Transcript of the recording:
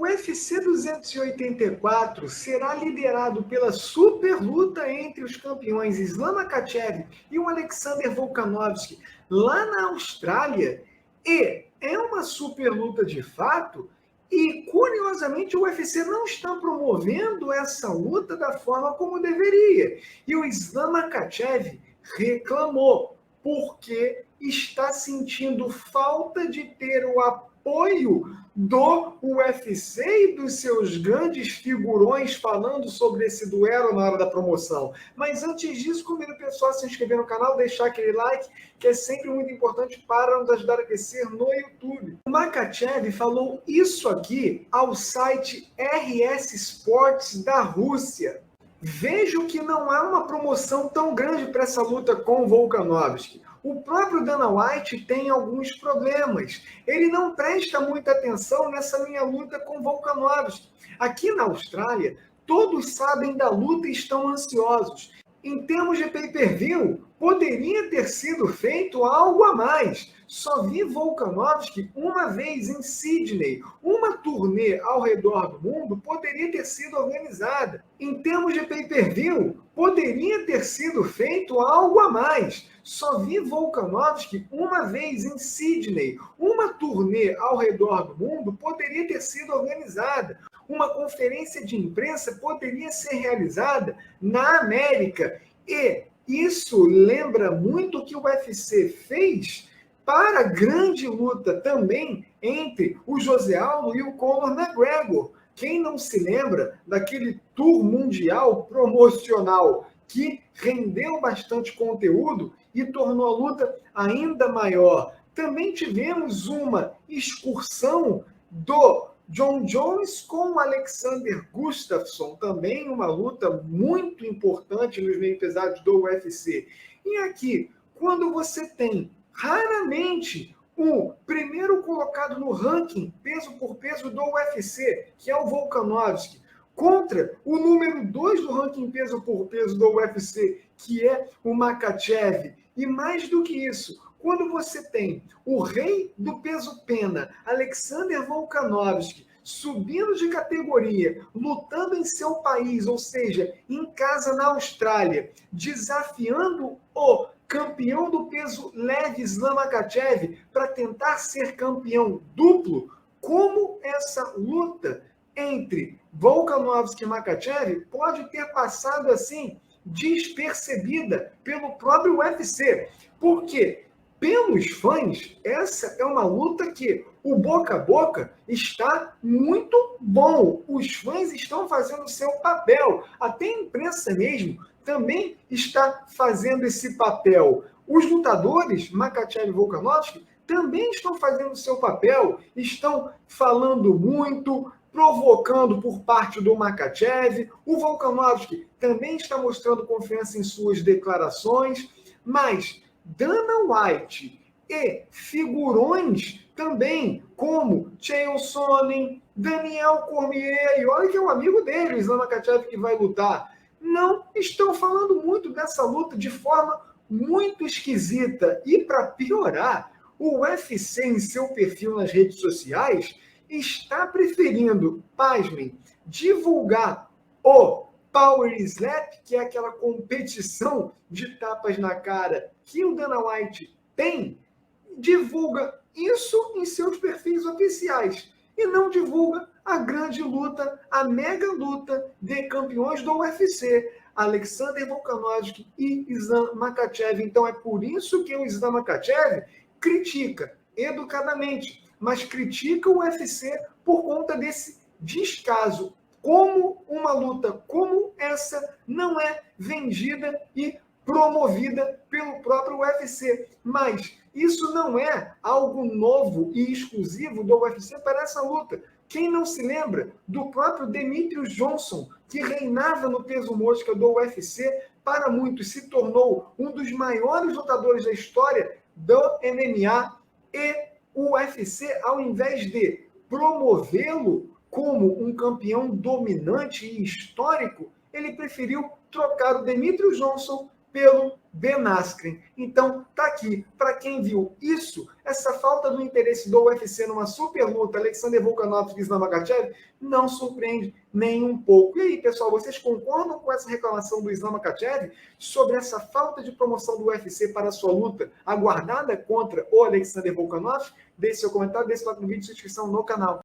O UFC 284 será liderado pela super luta entre os campeões Islam Makhachev e o Alexander Volkanovski lá na Austrália. E é uma super luta de fato. E, curiosamente, o UFC não está promovendo essa luta da forma como deveria. E o Islam Makhachev reclamou, porque está sentindo falta de ter o apoio do UFC e dos seus grandes figurões falando sobre esse duelo na hora da promoção. Mas antes disso, convido o pessoal a se inscrever no canal, deixar aquele like, que é sempre muito importante para nos ajudar a crescer no YouTube. O Makhachev falou isso aqui ao site RS Sports da Rússia. Vejo que não há uma promoção tão grande para essa luta com o Volkanovski. O próprio Dana White tem alguns problemas. Ele não presta muita atenção nessa minha luta com o Volkanovski. Aqui na Austrália, todos sabem da luta e estão ansiosos. Em termos de pay-per-view, poderia ter sido feito algo a mais. Só vi Volkanovski uma vez em Sydney. Uma turnê ao redor do mundo poderia ter sido organizada. Em termos de pay-per-view, poderia ter sido feito algo a mais. Só vi Volkanovski uma vez em Sydney. Uma turnê ao redor do mundo poderia ter sido organizada. Uma conferência de imprensa poderia ser realizada na América. E isso lembra muito o que o UFC fez para a grande luta também entre o José Aldo e o Conor McGregor. Quem não se lembra daquele tour mundial promocional que rendeu bastante conteúdo e tornou a luta ainda maior? Também tivemos uma excursão do John Jones com o Alexander Gustafsson, também uma luta muito importante nos meio pesados do UFC. E aqui, quando você tem raramente o primeiro colocado no ranking peso por peso do UFC, que é o Volkanovski, contra o número 2 do ranking peso por peso do UFC, que é o Makhachev, e mais do que isso, quando você tem o rei do peso pena, Alexander Volkanovski, subindo de categoria, lutando em seu país, ou seja, em casa na Austrália, desafiando o campeão do peso leve Islam Makhachev para tentar ser campeão duplo, como essa luta entre Volkanovski e Makhachev pode ter passado assim despercebida pelo próprio UFC. Porque pelos fãs, essa é uma luta que o boca a boca está muito bom. Os fãs estão fazendo o seu papel. Até a imprensa mesmo também está fazendo esse papel. Os lutadores, Makhachev e Volkanovski, também estão fazendo o seu papel. Estão falando muito, provocando por parte do Makhachev. O Volkanovski também está mostrando confiança em suas declarações. Mas Dana White e figurões também, como Chael Sonnen, Daniel Cormier, e olha que é um amigo dele, o Islam Makhachev, que vai lutar, não estão falando muito dessa luta de forma muito esquisita. E para piorar, o UFC em seu perfil nas redes sociais está preferindo, pasmem, divulgar o Power Slap, que é aquela competição de tapas na cara que o Dana White tem, divulga isso em seus perfis oficiais e não divulga a grande luta, a mega luta de campeões do UFC, Alexander Volkanovski e Islam Makhachev. Então é por isso que o Islam Makhachev critica educadamente, mas critica o UFC por conta desse descaso. Como uma luta como essa não é vendida e promovida pelo próprio UFC. Mas isso não é algo novo e exclusivo do UFC para essa luta. Quem não se lembra do próprio Demetrius Johnson, que reinava no peso mosca do UFC, para muitos se tornou um dos maiores lutadores da história do MMA, e o UFC, ao invés de promovê-lo como um campeão dominante e histórico, ele preferiu trocar o Demetrius Johnson pelo Ben Askren. Então, tá aqui. Para quem viu isso, essa falta do interesse do UFC numa super luta, Alexander Volkanovski e Islam Makhachev, não surpreende nem um pouco. E aí, pessoal, vocês concordam com essa reclamação do Islam Makhachev sobre essa falta de promoção do UFC para a sua luta aguardada contra o Alexander Volkanovski? Deixe seu comentário, deixe like no vídeo e sua inscrição no canal.